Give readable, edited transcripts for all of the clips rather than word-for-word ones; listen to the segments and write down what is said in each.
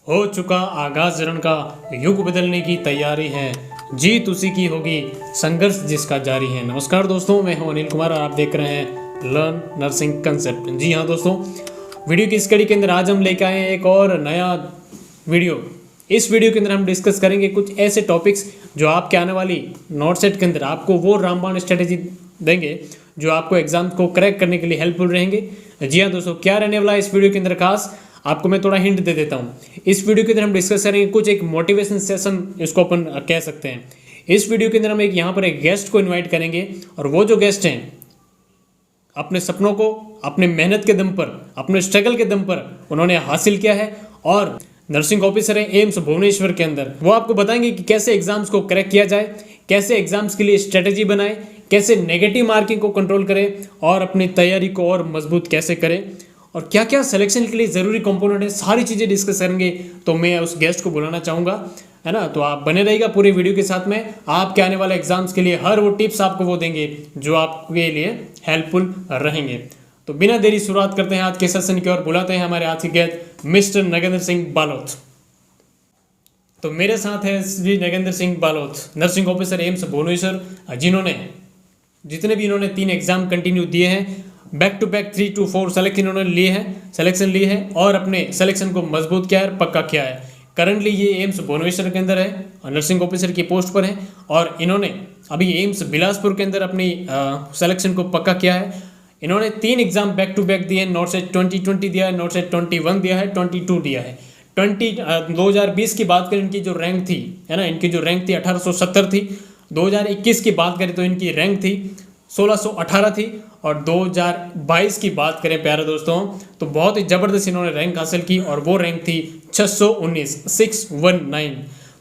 हो चुका आगाज रन का, युग बदलने की तैयारी है, जीत उसी की होगी, संघर्ष जिसका जारी है। नमस्कार दोस्तों, मैं हूं अनिल कुमार और आप देख रहे हैं लर्न नर्सिंग कंसेप्ट। जी हाँ दोस्तों, वीडियो की इस कड़ी के अंदर आज हम लेकर आए हैं एक और नया वीडियो। इस वीडियो के अंदर हम डिस्कस करेंगे कुछ ऐसे टॉपिक्स जो आपके आने वाली नोट सेट के अंदर आपको वो रामबाण स्ट्रेटेजी देंगे जो आपको एग्जाम को क्रैक करने के लिए हेल्पफुल रहेंगे। जी हाँ दोस्तों, क्या रहने वाला है इस वीडियो के अंदर खास, आपको मैं थोड़ा हिंट दे देता हूँ। इस वीडियो के अंदर हम डिस्कस करेंगे कुछ एक मोटिवेशन सेशन, इसको अपन कह सकते हैं। इस वीडियो के अंदर हम यहाँ पर एक गेस्ट को इनवाइट करेंगे और वो जो गेस्ट हैं अपने सपनों को अपने मेहनत के दम पर, अपने स्ट्रगल के दम पर उन्होंने हासिल किया है और नर्सिंग ऑफिसर है एम्स भुवनेश्वर के अंदर। वो आपको बताएंगे कि कैसे एग्जाम्स को क्रैक किया जाए, कैसे एग्जाम्स के लिए स्ट्रेटेजी बनाए, कैसे नेगेटिव मार्किंग को कंट्रोल करें और अपनी तैयारी को और मजबूत कैसे करें और क्या क्या सिलेक्शन के लिए ज़रूरी कंपोनेंट है, सारी चीज़ें डिस्कस करेंगे। तो मैं उस गेस्ट को बुलाना चाहूँगा, है ना। तो आप बने रहिएगा पूरी वीडियो के साथ में। आपके आने वाले एग्जाम्स के लिए हर वो टिप्स आपको वो देंगे जो आपके लिए हेल्पफुल रहेंगे। तो बिना देरी शुरुआत करते हैं आज के सेशन की और बुलाते हैं हमारे आज के गेस्ट मिस्टर नगेंद्र सिंह बालोत। तो मेरे साथ है Shri Nagendra Singh Balot, nursing officer AIIMS Bhubaneswar, जिन्होंने जितने भी इन्होंने 3 एग्जाम कंटिन्यू दिए हैं, back to back 3 to 4 selection इन्होंने लिए हैं, सिलेक्शन लिए हैं और अपने सिलेक्शन को मजबूत किया है, पक्का किया है। करंटली ये एम्स भुवनेश्वर के अंदर है और नर्सिंग ऑफिसर की पोस्ट पर है और इन्होंने अभी एम्स बिलासपुर के अंदर अपनी सिलेक्शन को पक्का किया है। इन्होंने 3 एग्जाम बैक टू बैक दिए हैं, नोट सेट 2020 दिया है, नोट सेट 21 दिया है, 22 दिया है। 2020 की बात करें, इनकी जो रैंक थी, है ना, इनकी जो रैंक थी 1870 थी। 2021 की बात करें तो इनकी रैंक थी 1618 थी और 2022 की बात करें प्यारे दोस्तों तो बहुत ही ज़बरदस्त इन्होंने रैंक हासिल की और वो रैंक थी 619।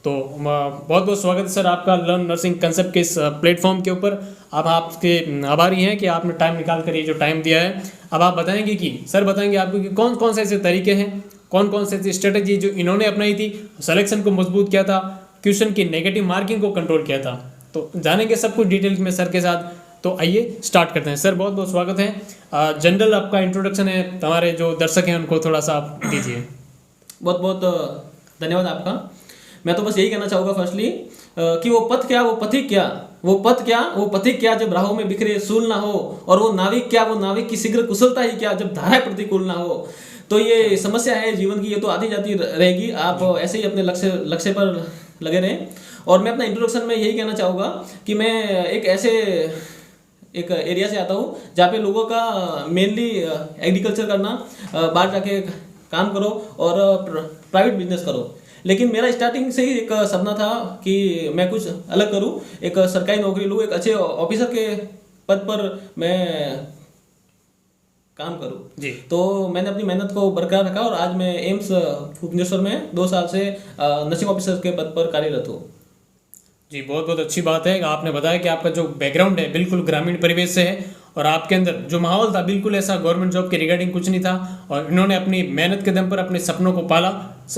तो बहुत बहुत स्वागत है सर आपका लर्न नर्सिंग कंसेप्ट के इस प्लेटफॉर्म के ऊपर। अब आपके आभारी हैं कि आपने टाइम निकाल कर ये जो टाइम दिया है। अब आप बताएंगे कि सर बताएंगे आपको कि कौन कौन से ऐसे तरीके हैं, कौन कौन से ऐसी स्ट्रेटेजी जो इन्होंने अपनाई थी, सिलेक्शन को मजबूत किया था, क्वेश्चन की नेगेटिव मार्किंग को कंट्रोल किया था। तो जानेंगे सब कुछ डिटेल में सर के साथ। तो आइए स्टार्ट करते हैं। सर बहुत बहुत स्वागत है। जनरल आपका इंट्रोडक्शन है, हमारे जो दर्शक हैं उनको थोड़ा सा आप दीजिए। बहुत बहुत धन्यवाद आपका। मैं तो बस यही कहना चाहूँगा फर्स्टली कि वो पथ क्या, वो पथिक क्या, वो पथ क्या, वो पथिक क्या जब राहों में बिखरे सूल ना हो, और वो नाविक क्या, वो नाविक की शीघ्र कुशलता ही क्या जब धारा प्रतिकूल ना हो। तो ये समस्या है जीवन की, ये तो आती जाती रहेगी। आप ऐसे ही अपने लक्ष्य पर लगे रहें। और मैं अपना इंट्रोडक्शन में यही कहना चाहूँगा कि मैं एक एरिया से आता हूँ जहाँ पे लोगों का मेनली एग्रीकल्चर करना, बाहर जाके काम करो और प्राइवेट बिजनेस करो। लेकिन मेरा स्टार्टिंग से ही एक सपना था कि मैं कुछ अलग करूँ, एक सरकारी नौकरी लूँ, एक अच्छे ऑफिसर के पद पर मैं काम करूँ जी। तो मैंने अपनी मेहनत को बरकरार रखा और आज मैं एम्स भुवनेश्वर में 2 साल से नर्सिंग ऑफिसर के पद पर कार्यरत हूँ जी। बहुत बहुत अच्छी बात है। आपने बताया कि आपका जो बैकग्राउंड है बिल्कुल ग्रामीण परिवेश से है और आपके अंदर जो माहौल था बिल्कुल ऐसा गवर्नमेंट जॉब के रिगार्डिंग कुछ नहीं था और इन्होंने अपनी मेहनत के दम पर अपने सपनों को पाला।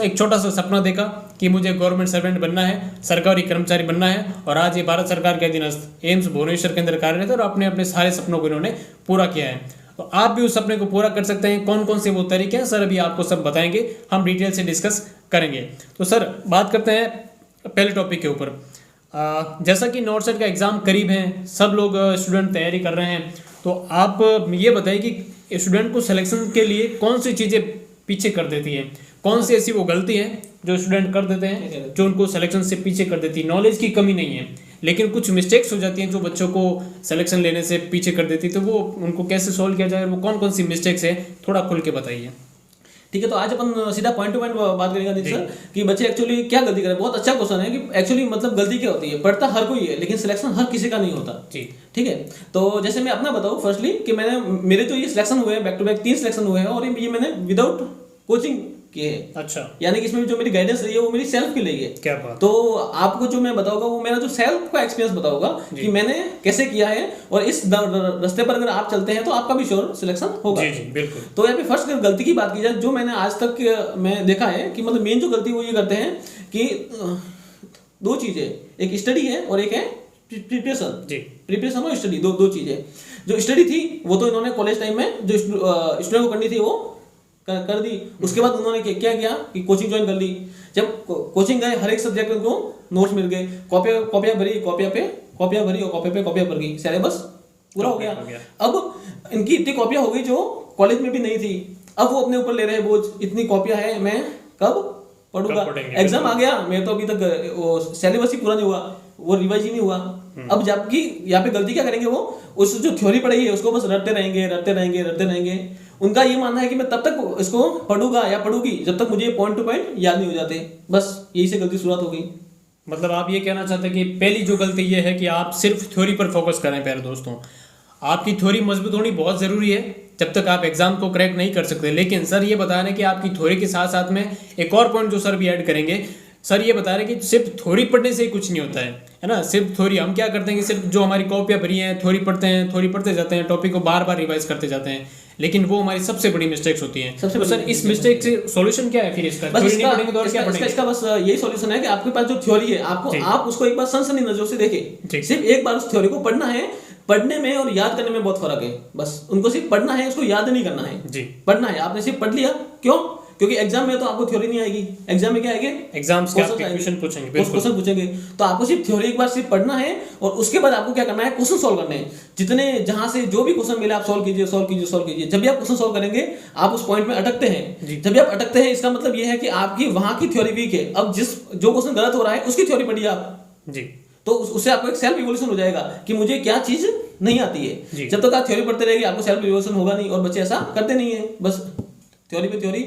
एक छोटा सा सपना देखा कि मुझे गवर्नमेंट सर्वेंट बनना है, सरकारी कर्मचारी बनना है और आज ये भारत सरकार के अधीनस्थ एम्स भुवनेश्वर के अंदर कार्यरत है और अपने अपने सारे सपनों को इन्होंने पूरा किया है। तो आप भी उस सपने को पूरा कर सकते हैं। कौन कौन से वो तरीके हैं सर अभी आपको सब बताएंगे, हम डिटेल से डिस्कस करेंगे। तो सर बात करते हैं पहले टॉपिक के ऊपर। जैसा कि नोट सेट का एग्ज़ाम करीब है, सब लोग स्टूडेंट तैयारी कर रहे हैं, तो आप ये बताइए कि स्टूडेंट को सिलेक्शन के लिए कौन सी चीज़ें पीछे कर देती है, कौन सी ऐसी वो गलती है जो स्टूडेंट कर देते हैं जो उनको सिलेक्शन से पीछे कर देती है। नॉलेज की कमी नहीं है लेकिन कुछ मिस्टेक्स हो जाती हैं जो बच्चों को सिलेक्शन लेने से पीछे कर देती है। तो वो उनको कैसे सॉल्व किया जाए, वो कौन कौन सी मिस्टेक्स है, थोड़ा खुल के बताइए। ठीक है, तो आज अपन सीधा पॉइंट टू पॉइंट बात करेंगे नीति सर कि बच्चे एक्चुअली क्या गलती करें। बहुत अच्छा क्वेश्चन है कि एक्चुअली मतलब गलती क्या होती है। पढ़ता हर कोई है लेकिन सिलेक्शन हर किसी का नहीं होता जी। ठीक है, तो जैसे मैं अपना बताऊं फर्स्टली कि मेरे तो ये सिलेक्शन हुए हैं, बैक टू बैक 3 सिलेक्शन हुए हैं और ये मैंने विदाउट कोचिंग किए हैं। अच्छा, यानी कि इसमें जो मेरी गाइडेंस रही है वो मेरी सेल्फ की रही है। क्या बात। तो आपको जो मैं बताऊंगा वो मेरा जो सेल्फ का एक्सपीरियंस बताऊंगा कि मैंने कैसे किया है और इस रास्ते पर अगर आप चलते हैं तो आपका भी श्योर सिलेक्शन होगा। जी जी बिल्कुल। तो यहाँ पे फर्स्ट गलती की बात की जाए जो मैंने आज तक मैं देखा है कि मतलब मेन जो गलती वो ये करते हैं कि 2 चीजें, एक स्टडी है और एक है प्रिपरेशन। जी, प्रिपरेशन और स्टडी दो चीजें। जो स्टडी थी वो तो इन्होंने कॉलेज टाइम में जो स्टूडेंट को करनी थी वो कर दी। उसके बाद उन्होंने क्या किया कि कोचिंग ज्वाइन कर ली। जब कोचिंग गए, हर एक सब्जेक्ट में उनको नोट्स मिल गए, कॉपियां भरी, कॉपियां भरी और कॉपियां भर गई, सिलेबस पूरा हो गया। अब इनकी इतनी कॉपियां हो गई जो कॉलेज में भी नहीं थी। अब वो अपने ऊपर ले रहे हैं बोझ, इतनी कॉपियां है, मैं कब पढ़ूंगा, एग्जाम आ गया, मैं तो अभी तक वो सिलेबस ही पूरा नहीं हुआ, वो रिवाइज ही नहीं हुआ। अब जबकि यहाँ पे गलती क्या करेंगे, वो उस जो थ्योरी पढ़ी है उसको बस रटते रहेंगे। उनका ये मानना है कि मैं तब तक इसको पढ़ूंगा या पढ़ूंगी जब तक मुझे पॉइंट टू पॉइंट याद नहीं हो जाते। बस यही से गलती शुरुआत हो गई। मतलब आप ये कहना चाहते हैं कि पहली जो गलती ये है कि आप सिर्फ थ्योरी पर फोकस करें। प्यारे दोस्तों, आपकी थ्योरी मजबूत होनी बहुत ज़रूरी है जब तक आप एग्जाम को क्रैक नहीं कर सकते। लेकिन सर ये बता रहे हैं कि आपकी थ्योरी के साथ साथ में एक और पॉइंट जो सर भी ऐड करेंगे, सर ये बता रहे हैं कि सिर्फ थ्योरी पढ़ने से ही कुछ नहीं होता है ना। सिर्फ थ्योरी हम क्या करते हैं कि सिर्फ जो हमारी कॉपियाँ भरी हैं थ्योरी पढ़ते जाते हैं, टॉपिक को बार बार रिवाइज करते जाते हैं, लेकिन वो हमारी सबसे बड़ी मिस्टेक्स होती हैं। तो सर इस मिस्टेक से सॉल्यूशन क्या है फिर इसका? बस इसका बस यही सॉल्यूशन है कि आपके पास जो थ्योरी है आप उसको एक बार सनसनी नजरों से देखें। सिर्फ एक बार उस थ्योरी को पढ़ना है। पढ़ने में और याद करने में बहुत फर्क है। बस उनको सिर्फ पढ़ना है, उसको याद नहीं करना है जी। पढ़ना है, आपने सिर्फ पढ़ लिया, क्यों? क्योंकि एग्जाम में तो आपको थ्योरी नहीं आएगी। एग्जाम में क्या आएंगे? एग्जाम्स के क्वेश्चन पूछेंगे। तो आपको सिर्फ थ्योरी एक बार सिर्फ पढ़ना है और उसके बाद आपको क्या करना है, क्वेश्चन सॉल्व करने हैं। जितने जहां से जो भी क्वेश्चन मिले आप सॉल्व कीजिए। जब भी आप क्वेश्चन सॉल्व करेंगे आप उस पॉइंट में अटकते हैं। जब भी आप अटकते हैं इसका मतलब ये है कि आपकी वहां की थ्योरी वीक है। अब जो क्वेश्चन गलत हो रहा है उसकी थ्योरी पढ़िए आप जी। तो उससे आपको एक सेल्फ इवोल्यूशन हो जाएगा कि मुझे क्या चीज नहीं आती है। जब तक आप थ्योरी पढ़ते रहेंगे आपको सेल्फ इवोल्यूशन होगा नहीं, और बच्चे ऐसा करते नहीं है। बस थ्योरी पे थ्योरी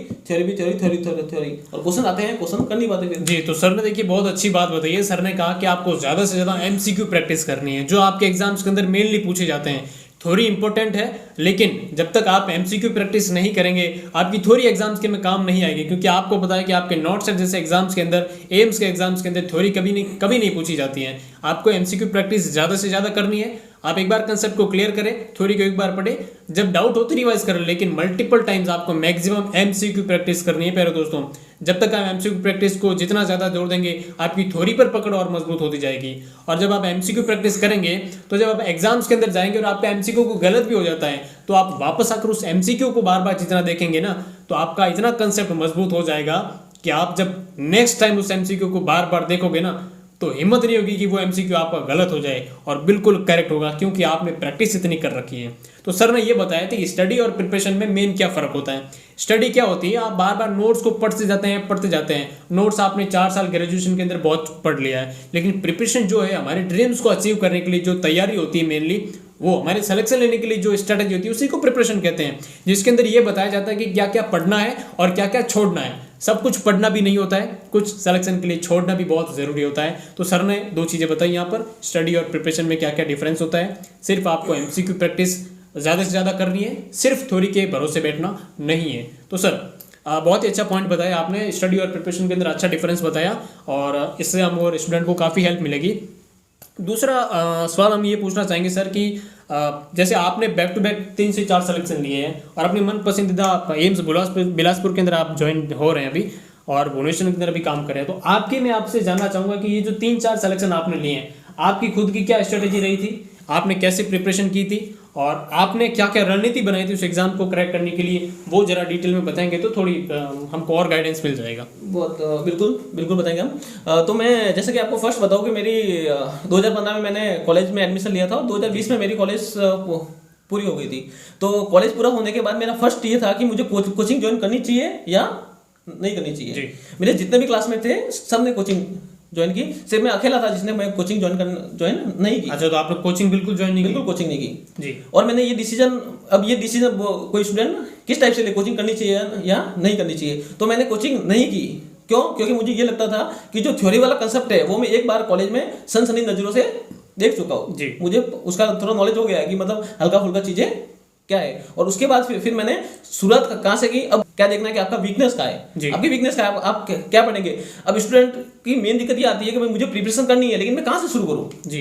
और क्वेश्चन आते हैं, क्वेश्चन कर नहीं पाते फिर जी। तो सर ने देखिए बहुत अच्छी बात बताई है। सर ने कहा कि आपको ज़्यादा से ज़्यादा एमसीक्यू प्रैक्टिस करनी है, जो आपके एग्जाम्स के अंदर मेनली पूछे जाते हैं। थ्योरी इंपॉर्टेंट है, लेकिन जब तक आप एमसीक्यू प्रैक्टिस नहीं करेंगे आपकी थ्योरी एग्जाम्स के में काम नहीं आएगी। क्योंकि आपको पता है कि आपके नॉट सेट जैसे एग्जाम्स के अंदर, एम्स के एग्जाम्स के अंदर थ्योरी कभी नहीं पूछी जाती है। आपको एमसीक्यू प्रैक्टिस ज़्यादा से ज़्यादा करनी है। आप एक बार कंसेप्ट को क्लियर करें, थ्योरी को एक बार पढ़े, जब डाउट हो तो रिवाइज करें, लेकिन मल्टीपल टाइम्स आपको मैक्सिमम एमसीक्यू प्रैक्टिस करनी है। प्यारे दोस्तों, जब तक आप एमसीक्यू प्रैक्टिस को जितना ज़्यादा जोर देंगे आपकी थ्योरी पर पकड़ और मजबूत होती जाएगी। और जब आप एमसीक्यू प्रैक्टिस करेंगे तो जब आप एग्जाम्स के अंदर जाएंगे और आपका एमसीक्यू को गलत भी हो जाता है तो आप वापस आकर उस एमसीक्यू को बार बार जितना देखेंगे ना, तो आपका इतना कंसेप्ट मजबूत हो जाएगा कि आप जब नेक्स्ट टाइम उस एमसीक्यू को बार बार देखोगे ना तो हिम्मत नहीं होगी कि वो एमसीक्यू आपका गलत हो जाए और बिल्कुल करेक्ट होगा, क्योंकि आपने प्रैक्टिस इतनी कर रखी है। तो सर ने ये बताया था कि स्टडी और प्रिपरेशन में मेन क्या फ़र्क होता है। स्टडी क्या होती है, आप बार बार नोट्स को पढ़ते जाते हैं। नोट्स आपने 4 साल ग्रेजुएशन के अंदर बहुत पढ़ लिया है, लेकिन प्रिपरेशन जो है हमारे ड्रीम्स को अचीव करने के लिए जो तैयारी होती है, मेनली वो हमारे सिलेक्शन लेने के लिए जो स्ट्रेटजी होती है उसी को प्रिपरेशन कहते हैं, जिसके अंदर ये बताया जाता है कि क्या क्या पढ़ना है और क्या क्या छोड़ना है। सब कुछ पढ़ना भी नहीं होता है, कुछ सिलेक्शन के लिए छोड़ना भी बहुत ज़रूरी होता है। तो सर ने 2 चीज़ें बताई यहाँ पर, स्टडी और प्रिपरेशन में क्या क्या डिफरेंस होता है। सिर्फ आपको एमसीक्यू प्रैक्टिस ज़्यादा से ज़्यादा करनी है, सिर्फ थ्योरी के भरोसे बैठना नहीं है। तो सर बहुत ही अच्छा पॉइंट बताया आपने, स्टडी और प्रिपरेशन के अंदर अच्छा डिफरेंस बताया और इससे हम और स्टूडेंट को काफ़ी हेल्प मिलेगी। दूसरा सवाल हम ये पूछना चाहेंगे सर कि जैसे आपने बैक टू बैक 3 से 4 सिलेक्शन लिए हैं और अपनी मन पसंदीदा एम्स बिलासपुर के अंदर आप ज्वाइन हो रहे हैं अभी और भुवनेश्वर के अंदर अभी काम कर रहे हैं, तो आपके मैं आपसे जानना चाहूँगा कि ये जो 3-4 सिलेक्शन आपने लिए हैं, आपकी खुद की क्या स्ट्रेटेजी रही थी, आपने कैसे प्रिपरेशन की थी और आपने क्या क्या रणनीति बनाई थी उस एग्जाम को क्रैक करने के लिए, वो जरा डिटेल में बताएंगे तो थोड़ी हमको और गाइडेंस मिल जाएगा। बहुत बिल्कुल बताएंगे हम। तो मैं जैसे कि आपको फर्स्ट बताऊँ कि मेरी 2015 में मैंने कॉलेज में एडमिशन लिया था और 2020 में मेरी कॉलेज पूरी हो गई थी। तो कॉलेज पूरा होने के बाद मेरा फर्स्ट ये था कि मुझे कोचिंग ज्वाइन करनी चाहिए या नहीं करनी चाहिए। मेरे जितने भी क्लासमेट थे सब ने कोचिंग ज्वाइन की, सिर्फ मैं अकेला था जिसने मैं कोचिंग ज्वाइन नहीं की। अच्छा, तो आपने कोचिंग बिल्कुल ज्वाइन नहीं की? बिल्कुल कोचिंग नहीं की जी। और मैंने ये डिसीजन कोई स्टूडेंट किस टाइप से ले, कोचिंग करनी चाहिए या नहीं करनी चाहिए, तो मैंने कोचिंग नहीं की। क्यों? क्योंकि मुझे ये लगता था कि जो थ्योरी वाला कंसेप्ट है वो मैं एक बार कॉलेज में सनसनी नजरों से देख चुका हूँ, मुझे उसका थोड़ा नॉलेज हो गया है कि मतलब हल्का फुल्का चीजें क्या है। और उसके बाद फिर मैंने शुरुआत कहाँ से की, अब क्या देखना है कि आपका वीकनेस क्या है, आपकी वीकनेस क्या है, आप क्या पढ़ेंगे। अब स्टूडेंट की मेन दिक्कत ये आती है कि भाई मुझे प्रिपरेशन करनी है लेकिन मैं कहाँ से शुरू करूँ जी।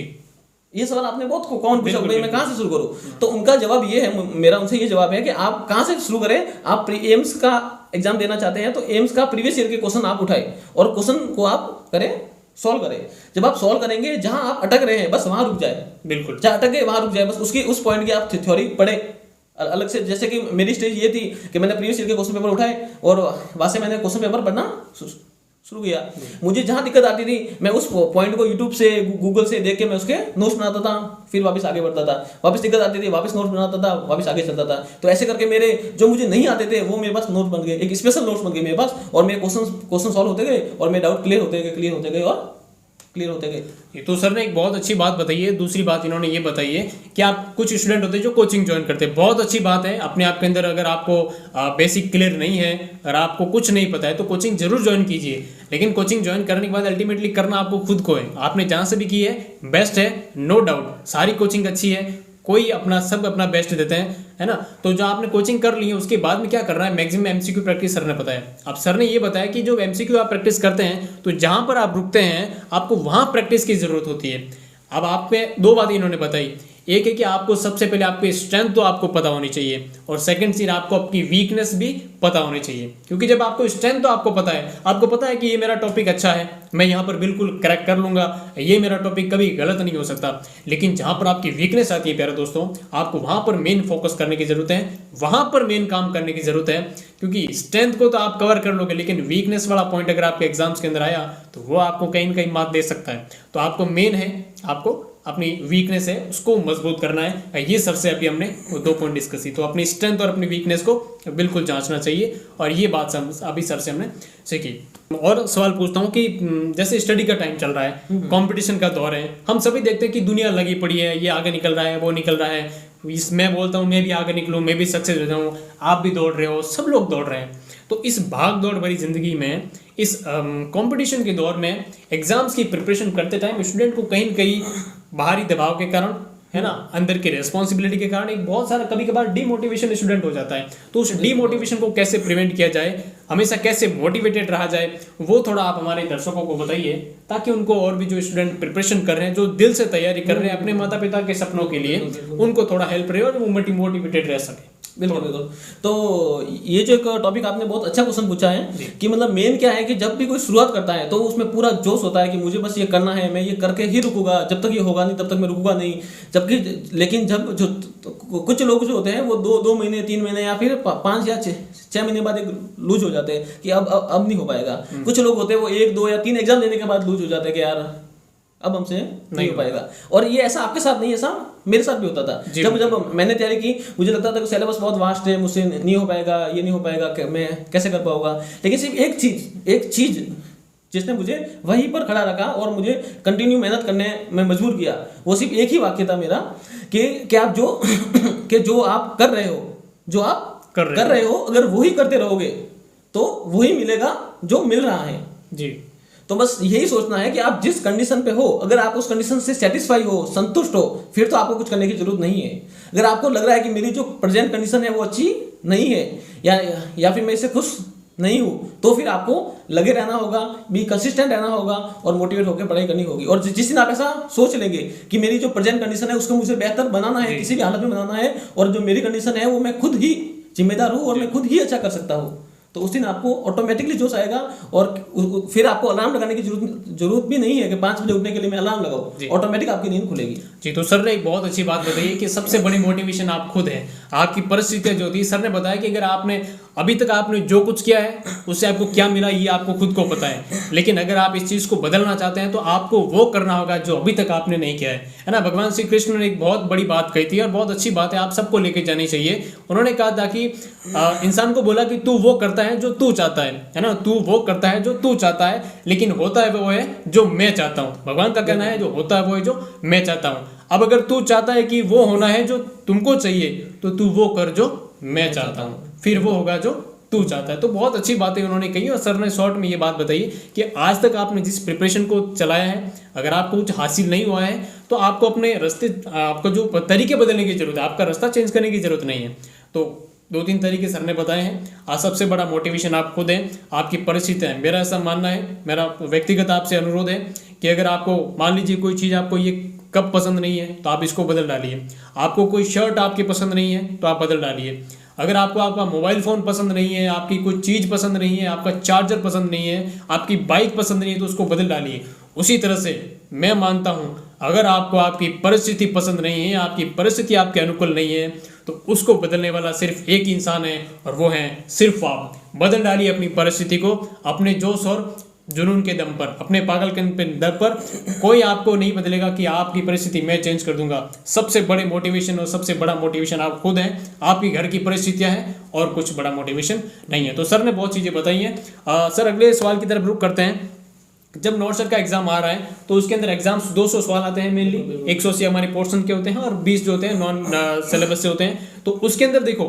ये सवाल आपने बहुत कौन पूछा, भाई मैं कहाँ से शुरू करूँ, तो उनका जवाब ये है, मेरा उनसे ये जवाब है कि आप कहाँ से शुरू करें। आप एम्स का एग्जाम देना चाहते हैं तो एम्स का प्रीवियस ईयर के क्वेश्चन आप उठाए और क्वेश्चन को आप करें, सॉल्व करें। जब आप सॉल्व करेंगे जहां आप अटक रहे हैं बस वहां रुक जाए, बिल्कुल जहां अटक गए वहां रुक जाए, बस उस पॉइंट की आप थ्योरी पढ़े। अलग से, जैसे कि मेरी स्टेज ये थी कि मैंने प्रीवियस ईयर के क्वेश्चन पेपर उठाए और वहाँ से मैंने क्वेश्चन पेपर पढ़ना शुरू किया। मुझे जहाँ दिक्कत आती थी मैं उस पॉइंट को यूट्यूब से गूगल से देख के मैं उसके नोट्स बनाता था, फिर वापस आगे बढ़ता था। वापस दिक्कत आती थी, वापस नोट्स बनाता था, वापस आगे चलता था। तो ऐसे करके मेरे जो मुझे नहीं आते थे वो मेरे पास नोट्स बन गए, एक स्पेशल नोट्स बन गए मेरे पास, और मेरे क्वेश्चन सॉल्व होते गए और मेरे डाउट क्लियर होते गए और क्लियर होते गए। ये तो सर ने एक बहुत अच्छी बात बताई है। दूसरी बात इन्होंने ये बताई है कि आप कुछ स्टूडेंट होते हैं जो कोचिंग ज्वाइन करते हैं, बहुत अच्छी बात है। अपने आप के अंदर अगर आपको बेसिक क्लियर नहीं है, अगर आपको कुछ नहीं पता है तो कोचिंग जरूर ज्वाइन कीजिए, लेकिन कोचिंग ज्वाइन करने के बाद अल्टीमेटली करना आपको खुद को है। आपने जहाँ से भी की है बेस्ट है, नो डाउट। सारी कोचिंग अच्छी है, कोई सब अपना बेस्ट देते हैं, है ना। तो जो आपने कोचिंग कर ली है उसके बाद में क्या करना है, मैक्सिमम एमसीक्यू प्रैक्टिस सर ने बताया। अब सर ने ये बताया कि जो एमसीक्यू आप प्रैक्टिस करते हैं तो जहां पर आप रुकते हैं आपको वहां प्रैक्टिस की जरूरत होती है। अब आप में दो बातें इन्होंने बताई, एक है कि आपको सबसे पहले आपकी स्ट्रेंथ तो आपको पता होनी चाहिए, और सेकंड चीज आपको आपकी वीकनेस भी पता होनी चाहिए। क्योंकि जब आपको स्ट्रेंथ तो आपको पता है, आपको पता है कि ये मेरा टॉपिक अच्छा है, मैं यहाँ पर बिल्कुल क्रैक कर लूंगा, ये मेरा टॉपिक कभी गलत नहीं हो सकता। लेकिन जहाँ पर आपकी वीकनेस आती है प्यारे दोस्तों, आपको वहाँ पर मेन फोकस करने की जरूरत है, वहाँ पर मेन काम करने की जरूरत है। क्योंकि स्ट्रेंथ को तो आप कवर कर लोगे, लेकिन वीकनेस वाला पॉइंट अगर आपके एग्जाम्स के अंदर आया तो वो आपको कहीं ना कहीं मात दे सकता है। तो आपको मेन है, आपको अपनी वीकनेस है उसको मजबूत करना है। ये सबसे अभी हमने वो 2 पॉइंट डिस्कस की। तो अपनी स्ट्रेंथ और अपनी वीकनेस को बिल्कुल जांचना चाहिए, और ये बात अभी सर से हमने सीखी। और सवाल पूछता हूँ कि जैसे स्टडी का टाइम चल रहा है, कंपटीशन का दौर है, हम सभी देखते हैं कि दुनिया लगी पड़ी है, ये आगे निकल रहा है, वो निकल रहा है, मैं बोलता हूँ मैं भी आगे निकलूँ, मैं भी सक्सेस हो जाऊँ, आप भी दौड़ रहे हो, सब लोग दौड़ रहे हैं। तो इस भाग दौड़ भरी जिंदगी में, इस कंपटीशन के दौर में, एग्जाम्स की प्रिपरेशन करते टाइम स्टूडेंट को कहीं न कहीं बाहरी दबाव के कारण, है ना, अंदर की रेस्पॉन्सिबिलिटी के कारण एक बहुत सारा कभी कभार डीमोटिवेशन स्टूडेंट हो जाता है। तो उस डीमोटिवेशन को कैसे प्रिवेंट किया जाए, हमेशा कैसे मोटिवेटेड रहा जाए, वो थोड़ा आप हमारे दर्शकों को बताइए, ताकि उनको और भी जो स्टूडेंट प्रिपरेशन कर रहे हैं, जो दिल से तैयारी कर रहे हैं अपने माता पिता के सपनों के लिए, उनको थोड़ा हेल्प रहे और वो मोटिवेटेड रह सके। बिल्कुल बिल्कुल। तो ये जो एक टॉपिक आपने बहुत अच्छा क्वेश्चन पूछा है कि मतलब मेन क्या है कि जब भी कोई शुरुआत करता है तो उसमें पूरा जोश होता है कि मुझे बस ये करना है, मैं ये करके ही रुकूंगा, जब तक ये होगा नहीं तब तक मैं रुकूंगा नहीं। जबकि लेकिन जब जो कुछ लोग जो होते हैं वो 2 महीने 3 महीने या फिर 5 या 6 महीने बाद एक लूज हो जाते हैं कि अब नहीं हो पाएगा। कुछ लोग होते हैं वो 1 2 या 3 एग्जाम देने के बाद लूज हो जाते हैं कि यार अब हमसे नहीं हो पाएगा। और ये ऐसा आपके साथ नहीं, ऐसा मेरे साथ भी होता था। जब मैंने तैयारी की मुझे लगता था कि सिलेबस बहुत वास्ट है, मुझसे नहीं हो पाएगा, ये नहीं हो पाएगा, मैं कैसे कर पाऊंगा। लेकिन सिर्फ एक चीज जिसने मुझे वहीं पर खड़ा रखा और मुझे कंटिन्यू मेहनत करने में मजबूर किया, वो सिर्फ एक ही वाक्य था मेरा कि आप जो कि जो आप कर रहे हो, जो आप कर रहे हो, अगर वही करते रहोगे तो वही मिलेगा जो मिल रहा है जी। तो बस यही सोचना है कि आप जिस कंडीशन पे हो, अगर आप उस कंडीशन से सेटिस्फाई हो, संतुष्ट हो, फिर तो आपको कुछ करने की जरूरत नहीं है। अगर आपको लग रहा है कि मेरी जो प्रेजेंट कंडीशन है वो अच्छी नहीं है या फिर मैं इससे खुश नहीं हूँ, तो फिर आपको लगे रहना होगा, भी कंसिस्टेंट रहना होगा और मोटिवेट होकर पढ़ाई करनी होगी। और जिस दिन आप ऐसा सोच लेंगे कि मेरी जो प्रेजेंट कंडीशन है उसको मुझे बेहतर बनाना है, किसी भी हालत में बनाना है, और जो मेरी कंडीशन है वो मैं खुद ही जिम्मेदार हूँ और मैं खुद ही अच्छा कर सकता हूँ, तो उस दिन आपको ऑटोमेटिकली जोश आएगा। और फिर आपको अलार्म लगाने की जरूरत भी नहीं है कि 5 बजे उठने के लिए मैं अलार्म लगाऊं, ऑटोमेटिक आपकी नींद खुलेगी जी। तो सर ने एक बहुत अच्छी बात बताई कि सबसे बड़ी मोटिवेशन आप खुद है, आपकी परिस्थितियां जो थी। सर ने बताया कि अगर आपने अभी तक आपने जो कुछ किया है उससे आपको क्या मिला ये आपको खुद को पता है, लेकिन अगर आप इस चीज़ को बदलना चाहते हैं तो आपको वो करना होगा जो अभी तक आपने नहीं किया है ना। भगवान श्री कृष्ण ने एक बहुत बड़ी बात कही थी और बहुत अच्छी बात है, आप सबको लेके जानी चाहिए। उन्होंने कहा था कि इंसान को बोला कि तू वो करता है जो तू चाहता है ना, तू वो करता है जो तू चाहता है, लेकिन होता है वो है जो मैं चाहता हूँ। भगवान का कहना है जो होता है वो है जो मैं चाहता हूँ। अब अगर तू चाहता है कि वो होना है जो तुमको चाहिए तो तू वो कर जो मैं चाहता हूँ, फिर वो होगा जो तू चाहता है। तो बहुत अच्छी बातें उन्होंने कही और सर ने शॉर्ट में ये बात बताई कि आज तक आपने जिस प्रिपरेशन को चलाया है, अगर आपको कुछ हासिल नहीं हुआ है तो आपको अपने रास्ते, आपको जो तरीके बदलने की जरूरत है, आपका रास्ता चेंज करने की जरूरत नहीं है। तो 2-3 तरीके सर ने बताए हैं। आज सबसे बड़ा मोटिवेशन आप खुद हैं, आपकी परिस्थितियाँ हैं। मेरा ऐसा मानना है, मेरा व्यक्तिगत आपसे अनुरोध है कि अगर आपको मान लीजिए कोई चीज़ आपको ये कप पसंद नहीं है तो आप इसको बदल डालिए। आपको कोई शर्ट आपकी पसंद नहीं है तो आप बदल डालिए। अगर आपको आपका मोबाइल फ़ोन पसंद नहीं है, आपकी कोई चीज़ पसंद नहीं है, आपका चार्जर पसंद नहीं है, आपकी बाइक पसंद नहीं है तो उसको बदल डालिए। उसी तरह से मैं मानता हूँ अगर आपको आपकी परिस्थिति पसंद नहीं है, आपकी परिस्थिति आपके अनुकूल नहीं है, तो उसको बदलने वाला सिर्फ एक इंसान है और वो है सिर्फ आप। बदल डालिए अपनी परिस्थिति को अपने जोश और जुनून के दम पर, अपने पागलपन के दम पर। कोई आपको नहीं बदलेगा कि आपकी परिस्थिति मैं चेंज कर दूंगा। सबसे बड़े मोटिवेशन और सबसे बड़ा मोटिवेशन आप खुद हैं, आपकी घर की परिस्थितियां हैं और कुछ बड़ा मोटिवेशन नहीं है। तो सर ने बहुत चीज़ें बताई हैं। सर अगले सवाल की तरफ रुख करते हैं। जब नॉर्थ सर का एग्जाम आ रहा है तो उसके अंदर एग्जाम्स 200 सवाल आते हैं मेनली, 180 हमारे पोर्शन के होते हैं और 20 जो होते हैं नॉन सिलेबस से होते हैं। तो उसके अंदर देखो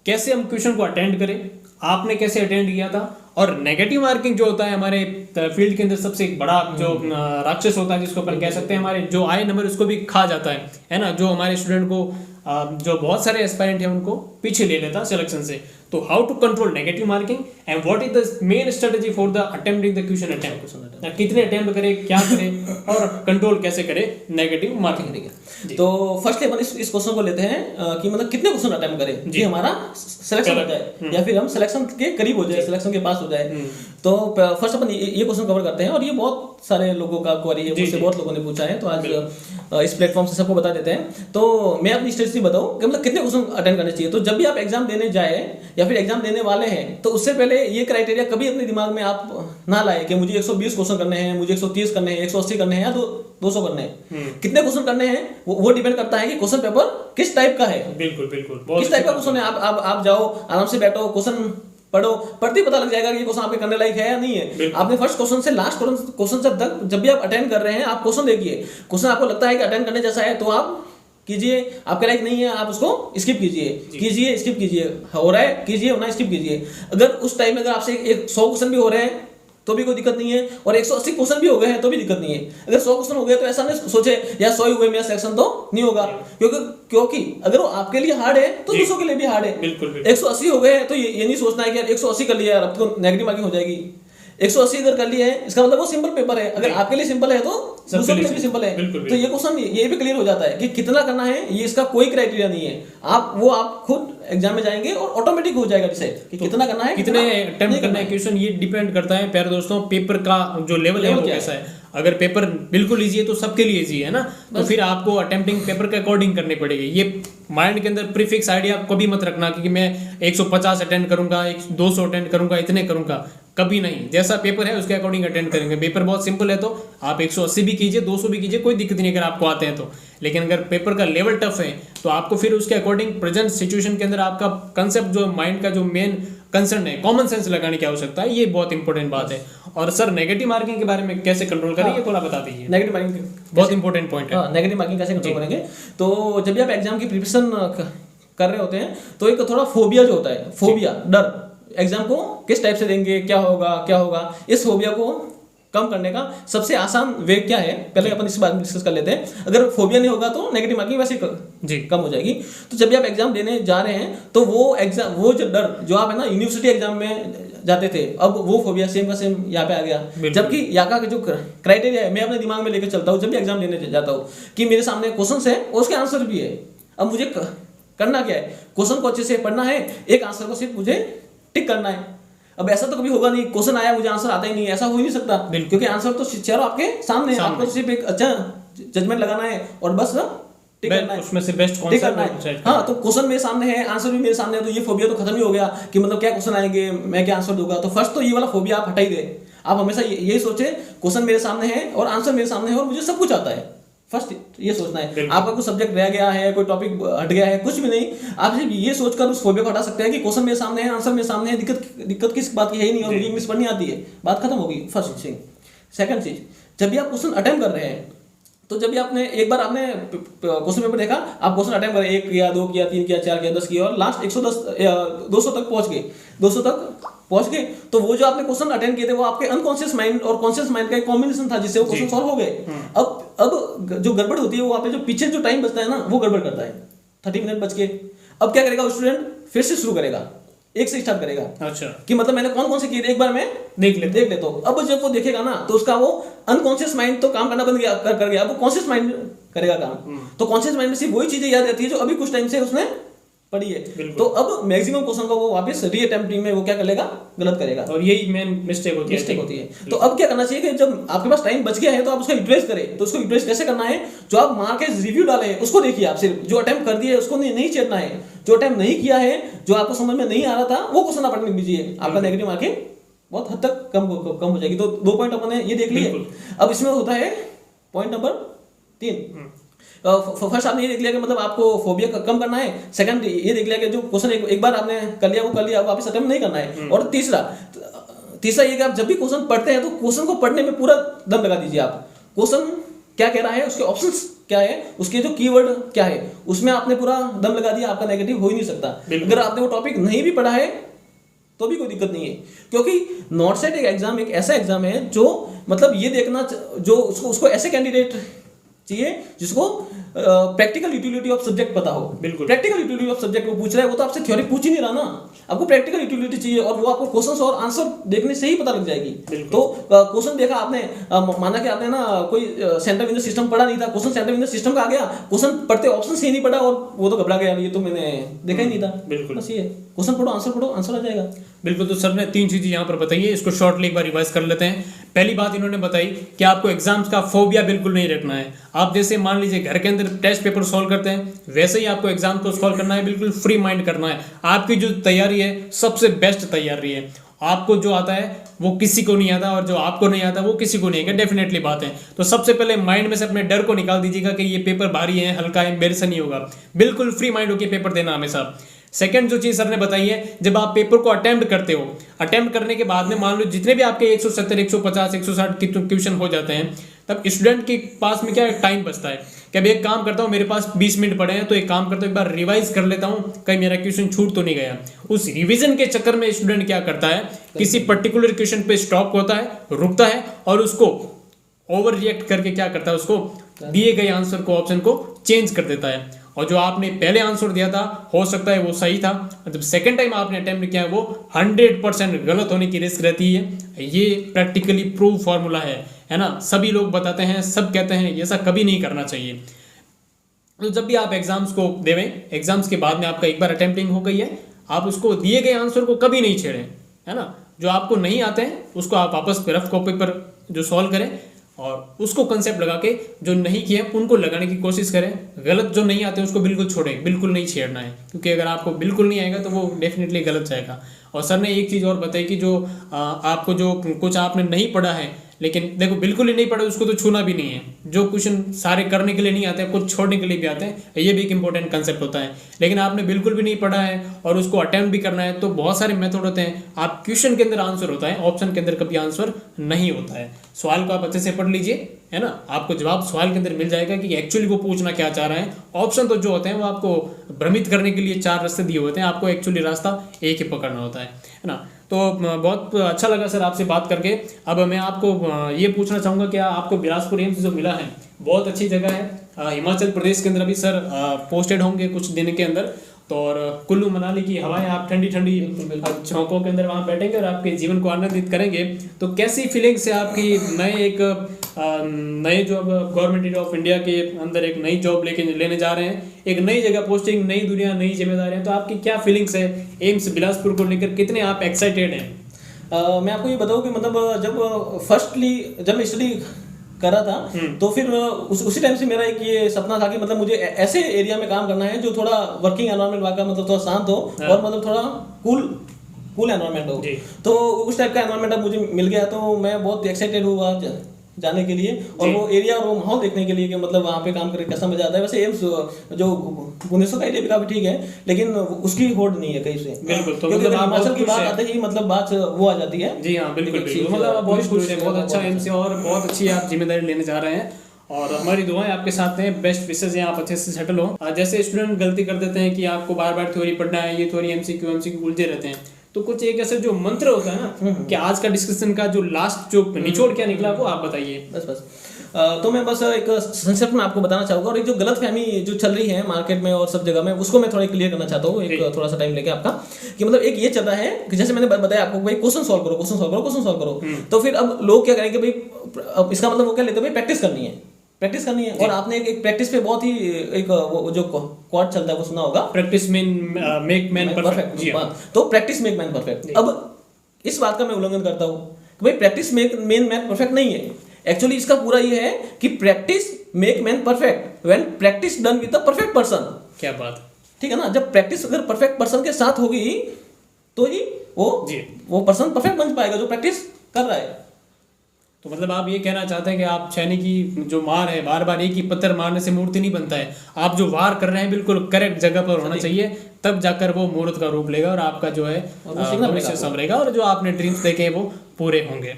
कैसे हम क्वेश्चन को अटेंड करें, आपने कैसे अटेंड किया था। और नेगेटिव मार्किंग जो होता है हमारे फील्ड के अंदर सबसे बड़ा जो राक्षस होता है, जिसको अपन कह सकते हैं हमारे जो आए नंबर उसको भी खा जाता है ना, जो हमारे स्टूडेंट को जो बहुत सारे एस्पायरेंट हैं उनको पीछे ले लेता सिलेक्शन से। तो how to control negative marking and what is the main strategy for the attempting the question attempt, कितने अटेम्प्ट करें, क्या करें और कंट्रोल कैसे करें नेगेटिव मार्किंग। तो फर्स्टली अपन इस क्वेश्चन को लेते हैं कि मतलब कितने क्वेश्चन अटेम्प्ट करें कि हमारा सिलेक्शन हो जाए या फिर हम सिलेक्शन के करीब हो जाए, सिलेक्शन के पास हो जाए। तो फर्स्ट अपन ये क्वेश्चन कवर करते हैं और ये बहुत सारे लोगों का क्वेरी है, मुझसे बहुत लोगों ने पूछा है, तो आज इस प्लेटफॉर्म से सबको बता देते हैं। तो मैं अपनी स्ट्रेटजी बताऊं कि मतलब कितने क्वेश्चन अटेंड करने चाहिए। तो जब भी आप एग्जाम देने जाए या फिर एग्जाम देने वाले हैं तो उससे पहले ये क्राइटेरिया कभी अपने दिमाग में आप ना लाए कि मुझे 120 क्वेश्चन करने हैं, मुझे 130 करने हैं, 180 करने हैं या 200 करने हैं। कितने क्वेश्चन करने हैं वो डिपेंड करता है कि क्वेश्चन पेपर किस टाइप का है। बिल्कुल बिल्कुल, किस टाइप का क्वेश्चन है। आप जाओ आराम से बैठो, क्वेश्चन पढ़ो, पढ़ते ही पता लग जाएगा कि ये क्वेश्चन आपके करने लायक है या नहीं है। आपने फर्स्ट क्वेश्चन से लास्ट क्वेश्चन तक जब भी आप अटेंड कर रहे हैं आप क्वेश्चन देखिए। क्वेश्चन आपको लगता है कि अटेंड करने जैसा है तो आप कीजिए, आपके लायक नहीं है आप उसको स्किप कीजिए, स्किप कीजिए, हो रहा है कीजिए, होना स्किप कीजिए। अगर उस टाइम में अगर आपसे 100 क्वेश्चन भी हो रहे हैं तो भी कोई दिक्कत नहीं है और 180 क्वेश्चन भी हो गए हैं तो भी दिक्कत नहीं है। अगर 100 क्वेश्चन हो गए तो ऐसा नहीं सोचे या 100 ही हुए मेरा सिलेक्शन तो नहीं होगा, क्योंकि अगर वो आपके लिए हार्ड है तो दूसरों के लिए भी हार्ड है। 180 हो गए हैं तो ये नहीं सोचना है कि यार 180 कर लिया अब तो नेगेटिव मार्किंग हो जाएगी। 180 अगर कर लिया है इसका मतलब वो सिंपल पेपर है, अगर आपके लिए सिंपल है तो दूसरों के लिए भी सिंपल है। तो ये क्वेश्चन ये भी क्लियर हो जाता है कि कितना करना है, ये इसका कोई क्राइटेरिया नहीं है। आप खुद एग्जाम में जाएंगे और ऑटोमेटिक हो जाएगा डिसाइड कि कितना करना है, कितने अटेम्प्ट करना है। क्वेश्चन ये डिपेंड करता है प्यारे दोस्तों पेपर का जो लेवल है वो कैसा है। अगर पेपर बिल्कुल इजी है तो सबके लिए इजी है ना, तो फिर आपको अटेम्प्टिंग पेपर के अकॉर्डिंग करनी पड़ेगी। ये माइंड के अंदर प्रीफिक्स आइडिया कभी मत रखना कि मैं 150 अटेंड करूंगा, 200 अटेंड करूंगा, इतने करूंगा, कभी नहीं। जैसा पेपर है उसके अकॉर्डिंग अटेंड करेंगे। पेपर बहुत सिंपल है तो आप 180 भी कीजिए, 200 भी कीजिए, कोई दिक्कत नहीं अगर आपको आते हैं तो। लेकिन अगर पेपर का लेवल टफ है तो आपको फिर उसके अकॉर्डिंग प्रेजेंट सिचुएशन के अंदर आपका कंसेप्ट जो माइंड का जो मेन कंसर्न है, कॉमन सेंस लगाने की आवश्यकता है। ये बहुत इंपॉर्टेंट बात है। और सर नेगेटिव मार्किंग के बारे में कैसे कंट्रोल करें ये थोड़ा बता दीजिए। नेगेटिव मार्किंग बहुत इंपॉर्टेंट पॉइंट है। नेगेटिव मार्किंग कैसे कंट्रोल करेंगे, तो जब भी आप एग्जाम की प्रिपरेशन कर रहे होते हैं तो एक थोड़ा फोबिया जो होता है, फोबिया डर, एग्जाम को किस टाइप से देंगे, क्या होगा, इस फोबिया को कम करने का सबसे आसान वे क्या है, पहले अपन इस बारे में डिस्कस कर लेते हैं। अगर फोबिया नहीं होगा तो नेगेटिव मार्किंग वैसे जी कम हो जाएगी। तो जब भी आप एग्जाम देने जा रहे हैं तो वो जो डर जो आप है ना यूनिवर्सिटी एग्जाम में जाते थे, अब वो फोबिया सेम का सेम यहाँ पे आ गया। जबकि यहाँ का जो क्राइटेरिया है मैं अपने दिमाग में लेकर चलता हूँ जब भी एग्जाम देने जाता हूँ कि मेरे सामने क्वेश्चन है और उसके आंसर भी है। अब मुझे करना क्या है, क्वेश्चन को अच्छे से पढ़ना है, एक आंसर को सिर्फ मुझे टिक करना है। अब ऐसा तो कभी होगा नहीं क्वेश्चन आया मुझे आंसर आता ही नहीं, ऐसा हो ही नहीं सकता, क्योंकि आंसर तो चारों आपके सामने है। आपको सिर्फ एक अच्छा जजमेंट लगाना है और बस टिक करना है, उसमें से बेस्ट कौन सा है। हाँ, तो क्वेश्चन मेरे सामने है, आंसर भी मेरे सामने है, तो ये फोबिया तो खत्म ही हो गया कि मतलब क्या क्वेश्चन आएंगे, मैं क्या आंसर दूंगा। तो फर्स्ट तो ये वाला फोबिया आप हटाई दे। आप हमेशा यही सोचे क्वेश्चन मेरे सामने है और आंसर मेरे सामने है और मुझे सब कुछ आता है। फर्स्ट ये सोचना है। आपका कुछ सब्जेक्ट रह गया है, कोई टॉपिक हट गया है, कुछ भी नहीं, आप सिर्फ ये सोचकर उस फोबिया को हटा सकते हैं कि क्वेश्चन मेरे सामने है, आंसर मेरे सामने है, दिक्कत किस बात की है ही नहीं और मुझे इंग्लिश पढ़नी आती है, बात खत्म होगी। फर्स्ट चीज। सेकंड चीज, जब भी आप क्वेश्चन अटेम्प्ट कर रहे हैं तो जब भी आपने एक बार आपने क्वेश्चन पेपर देखा, आप क्वेश्चन अटेम्प्ट करें, 1 किया, 2 किया, 3 किया, 4 किया, 10 किया और लास्ट 200 तक पहुंच गए, 200 तक पहुंच गए, तो वो जो आपने क्वेश्चन अटेंड किए थे वो आपके अनकॉन्शियस माइंड और कॉन्शियस माइंड का एक कॉम्बिनेशन था जिससे वो क्वेश्चन सॉल्व हो गए। अब जो गड़बड़ होती है वो आपने जो पीछे जो टाइम बचता है ना वो गड़बड़ करता है। 30 मिनट बच के अब क्या करेगा स्टूडेंट, फिर से शुरू करेगा, एक से स्टार्ट करेगा। अच्छा, कि मतलब मैंने कौन कौन से किए एक बार मैं देख ले तो अब जब वो देखेगा ना तो उसका वो अनकॉन्शियस माइंड तो काम करना बंद कर गया, अब वो कॉन्शियस माइंड करेगा काम। तो कॉन्शियस माइंड में सिर्फ वही चीजें याद रहती है जो अभी कुछ टाइम से उसने पड़ी है, तो अब मैक्सिमम क्वेश्चन को वो वापस रीअटेम्प्टिंग में वो क्या कर लेगा, गलत करेगा, और यही मेन मिस्टेक होती है। तो अब क्या करना चाहिए कि जब आपके पास टाइम बच गया है तो आप उसको यूटिलाइज करें। तो उसको यूटिलाइज कैसे करना है, जो आप मार्क एज रिव्यू डाले उसको देखिए, आप सिर्फ जो अटेम्प्ट कर दिए उसको नहीं छेड़ना है, जो अटेम्प्ट नहीं किया है, जो आपको समझ में नहीं आ रहा था वो क्वेश्चन आप अटेम्प्ट कीजिए, आपका नेगेटिव मार्किंग बहुत हद तक कम हो जाएगी। तो 2 पॉइंट अपन ने ये देख लिए। अब इसमें होता है पॉइंट नंबर 3। फर्स्ट आपने ये देख लिया कि मतलब आपको फोबिया कम करना है। सेकंड ये देख लिया कि जो क्वेश्चन एक बार आपने कर लिया वो कर लिया, वापस अटेम्प्ट नहीं करना है। और तीसरा ये कि आप जब भी क्वेश्चन पढ़ते हैं तो क्वेश्चन को पढ़ने में पूरा दम लगा दीजिए। आप क्वेश्चन क्या कह रहा है, उसके ऑप्शंस क्या है, उसके जो कीवर्ड क्या है, उसमें आपने पूरा दम लगा दिया, आपका नेगेटिव हो ही नहीं सकता। अगर आपने वो टॉपिक नहीं भी पढ़ा है तो भी कोई दिक्कत नहीं है, क्योंकि नॉट सेट एक ऐसा एग्जाम है जो मतलब ये देखना, जो उसको ऐसे कैंडिडेट चाहिए जिसको प्रैक्टिकल यूटिलिटी ऑफ सब्जेक्ट पता हो। बिल्कुल, प्रैक्टिकल यूटिलिटी ऑफ सब्जेक्ट वो पूछ रहा है, वो तो आपसे थ्योरी पूछ ही नहीं रहा ना, आपको प्रैक्टिकल यूटिलिटी चाहिए, और वो आपको क्वेश्चंस और आंसर देखने से ही पता लग जाएगी। तो क्वेश्चन देखा आपने, माना कि आपने ना कोई सेंटर विंडो सिस्टम पढ़ा नहीं था, क्वेश्चन सेंटर विंडो सिस्टम का आ गया, क्वेश्चन पढ़ते ऑप्शन से ही नहीं पढ़ा और वो तो घबरा गया, ये तो मैंने देखा ही नहीं था। बिल्कुल, बस ये क्वेश्चन पढ़ो, आंसर आ जाएगा। बिल्कुल। तो सर ने 3 चीजें यहाँ पर बताई है, इसको शॉर्टली एक बार रिवाइज कर लेते हैं। पहली बात इन्होंने बताई कि आपको एग्जाम्स का फोबिया बिल्कुल नहीं रखना है। आप जैसे मान लीजिए घर के अंदर टेस्ट पेपर सॉल्व करते हैं, वैसे ही आपको एग्जाम को सॉल्व करना है, बिल्कुल फ्री माइंड करना है। आपकी जो तैयारी है सबसे बेस्ट तैयारी है। आपको जो आता है वो किसी को नहीं आता, और जो आपको नहीं आता वो किसी को नहीं आएगा, डेफिनेटली बात है। तो सबसे पहले माइंड में से अपने डर को निकाल दीजिएगा कि ये पेपर भारी है, हल्का है, मेरे से नहीं होगा। बिल्कुल फ्री माइंड होकर पेपर देना हमेशा। सेकंड जो चीज सर ने बताई है, जब आप पेपर को अटेम्प्ट करते हो, अटेम्प्ट करने के बाद में मान लो जितने भी आपके 170, 150, 160 क्वेश्चन हो जाते हैं, तब स्टूडेंट के पास में क्या टाइम बचता है कि अभी एक काम करता हूँ, मेरे पास 20 मिनट पड़े हैं, तो एक काम करता हूँ, एक बार रिवाइज कर लेता हूँ, कहीं मेरा क्वेश्चन छूट तो नहीं गया। उस रिवीजन के चक्कर में स्टूडेंट क्या करता है, किसी पर्टिकुलर क्वेश्चन पे स्टॉप होता है, रुकता है, और उसको ओवर रिएक्ट करके क्या करता है, उसको दिए गए आंसर को, ऑप्शन को चेंज कर देता है। और जो आपने पहले आंसर दिया था हो सकता है वो सही था, मतलब सेकंड टाइम आपने अटेम्प्ट किया वो 100% गलत होने की रिस्क रहती है। ये प्रैक्टिकली प्रूव फार्मूला है ना। सभी लोग बताते हैं, सब कहते हैं, ऐसा कभी नहीं करना चाहिए। तो जब भी आप एग्जाम्स को देवें, एग्जाम्स के बाद में आपका एक बार अटेम्प्टिंग हो गई है, आप उसको दिए गए आंसर को कभी नहीं छेड़ें, है ना। जो आपको नहीं आते हैं उसको आप वापस रफ कॉपी पर जो सॉल्व करें, और उसको कंसेप्ट लगा के जो नहीं किए उनको लगाने की कोशिश करें। गलत जो नहीं आते उसको बिल्कुल छोड़ें, बिल्कुल नहीं छेड़ना है, क्योंकि अगर आपको बिल्कुल नहीं आएगा तो वो डेफिनेटली गलत जाएगा। और सर ने एक चीज़ और बताई कि जो आपको जो कुछ आपने नहीं पढ़ा है, लेकिन देखो बिल्कुल ही नहीं पढ़ा उसको तो छूना भी नहीं है। जो क्वेश्चन सारे करने के लिए नहीं आते, कुछ छोड़ने के लिए भी आते हैं, ये भी एक इंपॉर्टेंट कंसेप्ट होता है। लेकिन आपने बिल्कुल भी नहीं पढ़ा है और उसको अटेम्प्ट भी करना है, तो बहुत सारे मेथड होते हैं। आप क्वेश्चन के अंदर आंसर होता है, ऑप्शन के अंदर कभी आंसर नहीं होता है। सवाल को आप अच्छे से पढ़ लीजिए, है ना, आपको जवाब सवाल के अंदर मिल जाएगा कि एक्चुअली वो पूछना क्या चाह रहा है। ऑप्शन तो जो होते हैं वो आपको भ्रमित करने के लिए 4 रास्ते दिए होते हैं, आपको एक्चुअली रास्ता एक ही पकड़ना होता है ना। तो बहुत अच्छा लगा सर आपसे बात करके। अब मैं आपको ये पूछना चाहूँगा कि आपको बिलासपुर एम्स जो मिला है बहुत अच्छी जगह है, हिमाचल प्रदेश के अंदर अभी सर पोस्टेड होंगे कुछ दिन के अंदर। तो और कुल्लू मनाली की हवाएं, आप ठंडी ठंडी चौकों के अंदर वहाँ बैठेंगे और आपके जीवन को आनंदित करेंगे। तो कैसी फीलिंग्स है आपकी, नए जो अब गवर्नमेंट ऑफ इंडिया के अंदर एक नई जॉब लेने जा रहे हैं, एक नई जगह पोस्टिंग, नई दुनिया, नई जिम्मेदारियां, तो आपकी क्या फीलिंग्स है एम्स बिलासपुर को लेकर, कितने आप एक्साइटेड हैं? मैं आपको ये बताऊँ कि मतलब जब मैं स्टडी कर रहा था तो फिर उसी टाइम से मेरा एक ये सपना था कि मतलब मुझे ऐसे एरिया में काम करना है जो थोड़ा वर्किंग एनवायरनमेंट वाला मतलब थोड़ा शांत हो और मतलब थोड़ा कूल एनवायरनमेंट हो। तो उस टाइप का एनवायरनमेंट अब मुझे मिल गया, तो मैं बहुत एक्साइटेड हुआ जाने के लिए और वो एरिया और वो माहौल देखने के लिए कि मतलब वहाँ पे काम करके कैसा मजा आता है। वैसे एम्स जो भुवनेश्वर का एरिया भी काफी ठीक है, लेकिन उसकी होड़ नहीं है कहीं से। बिल्कुल, तो मतलब हिमाचल की बात आते ही मतलब बात वो आ जाती है। जी हाँ, बिल्कुल, मतलब बहुत खुश है, बहुत अच्छा एम्स है और बहुत अच्छी आप जिम्मेदारी लेने जा रहे हैं, और हमारी दुआएं आपके साथ हैं, बेस्ट विशेष हैं, आप अच्छे से सेटल हो। जैसे स्टूडेंट गलती कर देते हैं कि आपको बार बार थ्योरी पढ़ना है, ये थ्योरी एमसीक्यू उलझे रहते हैं, तो कुछ एक ऐसे जो मंत्र होता है ना कि आज का डिस्कशन का जो लास्ट जो निचोड़ क्या निकला वो आप बताइए। बस तो मैं बस एक संक्षेप में आपको बताना चाहूँगा, और एक जो गलतफहमी जो चल रही है मार्केट में और सब जगह में, उसको मैं थोड़ा क्लियर करना चाहता हूँ, एक थोड़ा सा टाइम लेके आपका, कि मतलब एक ये चल रहा है कि जैसे मैंने बताया आपको भाई क्वेश्चन सॉल्व करो, तो फिर अब लोग क्या करेंगे भाई, अब इसका मतलब वो क्या लेते हैं भाई प्रैक्टिस करनी है, प्रैक्टिस करनी है। और आपने एक प्रैक्टिस पे बहुत ही एक वो जो क्वाट चलता है वो सुना होगा, प्रैक्टिस मेक मैन परफेक्ट। जी हाँ। तो प्रैक्टिस मेक मैन परफेक्ट। अब इस बात का मैं उल्लंघन करता हूँ कि भाई प्रैक्टिस मेक मैन परफेक्ट नहीं है। एक्चुअली इसका पूरा ये है कि practice make man perfect when practice done with the perfect person. क्या बात, ठीक है ना। जब प्रैक्टिस अगर परफेक्ट पर्सन के साथ होगी तो ही वो पर्सन परफेक्ट बन पाएगा जो प्रैक्टिस कर रहा है। तो मतलब आप ये कहना चाहते हैं कि आप छैनी की जो मार है, बार बार एक ही पत्थर मारने से मूर्ति नहीं बनता है। आप जो वार कर रहे हैं बिल्कुल करेक्ट जगह पर होना चाहिए, तब जाकर वो मूर्त का रूप लेगा और आपका जो है भविष्य संवरेगा और जो आपने ड्रीम्स देखे वो पूरे होंगे।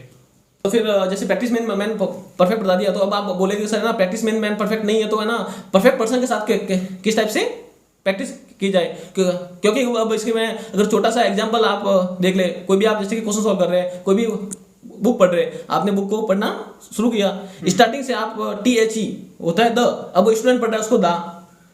तो फिर जैसे प्रैक्टिस मैन परफेक्ट बता दिया, तो अब आप बोलेंगे सर ना प्रैक्टिस मैन परफेक्ट नहीं है, तो है ना परफेक्ट पर्सन के साथ किस टाइप से प्रैक्टिस की जाए। क्योंकि अब इसके में अगर छोटा सा एग्जांपल आप देख ले, कोई भी आप जैसे कि क्वेश्चन सॉल्व कर रहे हैं, कोई भी बुक पढ़ रहे हैं, आपने बुक को पढ़ना शुरू किया, स्टार्टिंग से आप THE होता है द, अब स्टूडेंट पढ़ रहा है उसको दा,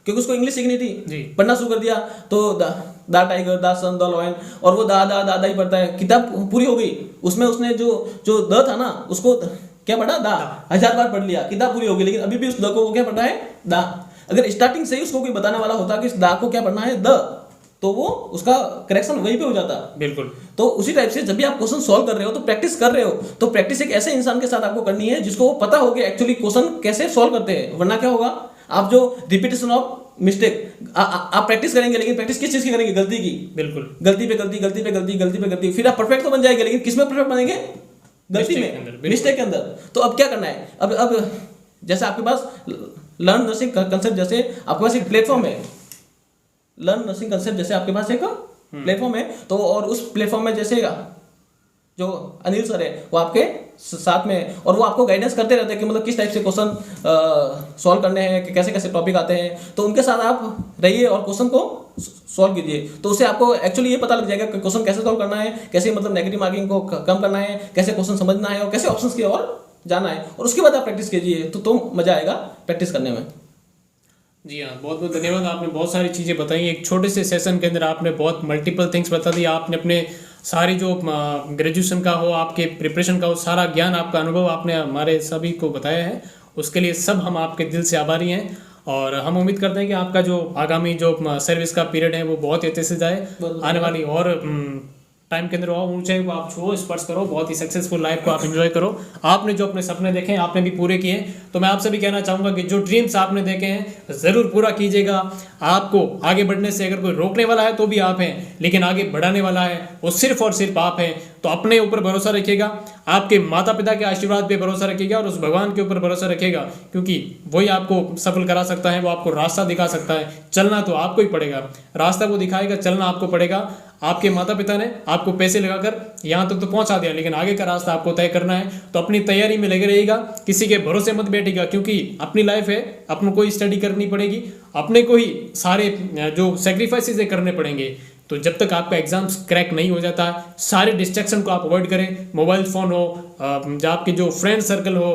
क्योंकि उसको इंग्लिश सीखनी थी, पढ़ना शुरू कर दिया तो दा टाइगर, दा सन, द लॉयन, और वो दा ही पढ़ता है। किताब पूरी हो गई, उसमें उसने जो द था ना उसको क्या पढ़ा, दा 1000 बार पढ़ लिया, किताब पूरी हो गई, लेकिन अभी भी उस द को क्या पढ़ना है, दा। अगर स्टार्टिंग से ही उसको कोई बताने वाला होता कि इस दा को क्या पढ़ना है, द, तो वो उसका करेक्शन वहीं पे हो जाता। बिल्कुल। तो उसी टाइप से जब भी आप क्वेश्चन सॉल्व कर रहे हो तो प्रैक्टिस कर रहे हो, तो प्रैक्टिस एक ऐसे इंसान के साथ आपको करनी है जिसको वो पता हो कि एक्चुअली क्वेश्चन कैसे सॉल्व करते हैं। वरना क्या होगा, आप जो रिपीटेशन ऑफ मिस्टेक आप प्रैक्टिस करेंगे, लेकिन प्रैक्टिस किस चीज की करेंगे, गलती की। बिल्कुल, गलती पे गलती, गलती पे गलती, गलती पे गलती, फिर आप परफेक्ट तो बन जाएंगे, लेकिन किस में परफेक्ट बनेंगे, गलती में, मिस्टेक के अंदर। तो अब क्या करना है, अब जैसे आपके पास लर्न नर्सिंग कंसेप्ट, जैसे आपके पास एक प्लेटफॉर्म है, लर्न नर्सिंग कंसेप्ट जैसे आपके पास एक प्लेटफॉर्म है, तो और उस प्लेटफॉर्म में जैसे जो अनिल सर है वो आपके साथ में, और वो आपको गाइडेंस करते रहते हैं कि मतलब किस टाइप से क्वेश्चन सॉल्व करने हैं, कि कैसे कैसे टॉपिक आते हैं, तो उनके साथ आप रहिए और क्वेश्चन को सॉल्व कीजिए। तो उससे आपको एक्चुअली ये पता लग जाएगा कि क्वेश्चन कैसे सॉल्व करना है, कैसे मतलब नेगेटिव मार्किंग को कम करना है, कैसे क्वेश्चन समझना है, और कैसे ऑप्शंस की ओर जाना है, और उसके बाद आप प्रैक्टिस कीजिए तो मजा आएगा प्रैक्टिस करने में। जी हाँ, बहुत बहुत धन्यवाद। आपने बहुत सारी चीज़ें बताई, एक छोटे से सेशन के अंदर आपने बहुत मल्टीपल थिंग्स बता दी। आपने अपने सारी जो ग्रेजुएशन का हो, आपके प्रिपरेशन का हो, सारा ज्ञान, आपका अनुभव आपने हमारे सभी को बताया है, उसके लिए सब हम आपके दिल से आभारी हैं। और हम उम्मीद करते हैं कि आपका जो आगामी जो सर्विस का पीरियड है वो बहुत ही अच्छे से जाए, आने वाली और टाइम के अंदर ऊंचाई को आप छुओ, स्पर्श करो, बहुत ही सक्सेसफुल लाइफ को आप एंजॉय करो। आपने जो अपने सपने देखे हैं आपने भी पूरे किए, तो मैं आपसे भी कहना चाहूँगा कि जो ड्रीम्स आपने देखे हैं ज़रूर पूरा कीजिएगा। आपको आगे बढ़ने से अगर कोई रोकने वाला है तो भी आप हैं, लेकिन आगे बढ़ाने वाला है वो सिर्फ और सिर्फ आप हैं। तो अपने ऊपर भरोसा रखिएगा, आपके माता पिता के आशीर्वाद पे भरोसा रखिएगा और उस भगवान के ऊपर भरोसा रखिएगा, क्योंकि वही आपको सफल करा सकता है, वो आपको रास्ता दिखा सकता है। चलना तो आपको ही पड़ेगा, रास्ता वो दिखाएगा, चलना आपको पड़ेगा। आपके माता पिता ने आपको पैसे लगाकर यहाँ तक तो पहुँचा दिया, लेकिन आगे का रास्ता आपको तय करना है। तो अपनी तैयारी में लगे रहिएगा, किसी के भरोसे मत बैठिएगा, क्योंकि अपनी लाइफ है, अपनों को ही स्टडी करनी पड़ेगी, अपने को ही सारे जो सेक्रीफाइसेस करने पड़ेंगे। तो जब तक आपका एग्जाम्स क्रैक नहीं हो जाता, सारे डिस्ट्रैक्शन को आप अवॉइड करें। मोबाइल फ़ोन हो, आपके जो फ्रेंड सर्कल हो,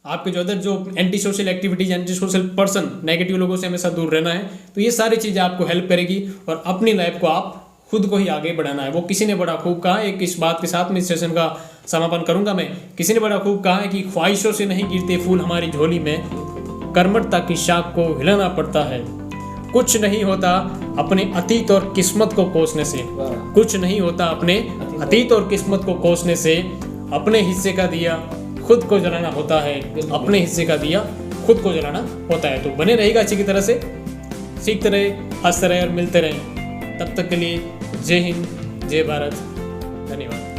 आपके जो अदर जो anti social activities, anti social person, negative लोगों से हमेशा दूर रहना है। तो ये सारी चीज़ें आपको हेल्प करेगी और अपनी लाइफ को आप खुद को ही आगे बढ़ाना है। वो किसी ने बड़ा खूब कहा है, इस बात के साथ में इस सेशन का समापन करूंगा मैं। किसी ने बड़ा खूब कहा है कि ख्वाहिशों से नहीं गिरते फूल हमारी झोली में, कर्मठता की शाख को हिलाना पड़ता है। कुछ नहीं होता अपने अतीत और किस्मत को कोसने से, कुछ नहीं होता अपने अतीत और किस्मत को कोसने से। अपने हिस्से का दिया खुद को जलाना होता है, अपने हिस्से का दिया खुद को जलाना होता है। तो बने रहेगा अच्छी की तरह से, सीखते रहे, हंसते रहे और मिलते रहे। तब तक के लिए जय हिंद, जय भारत, धन्यवाद।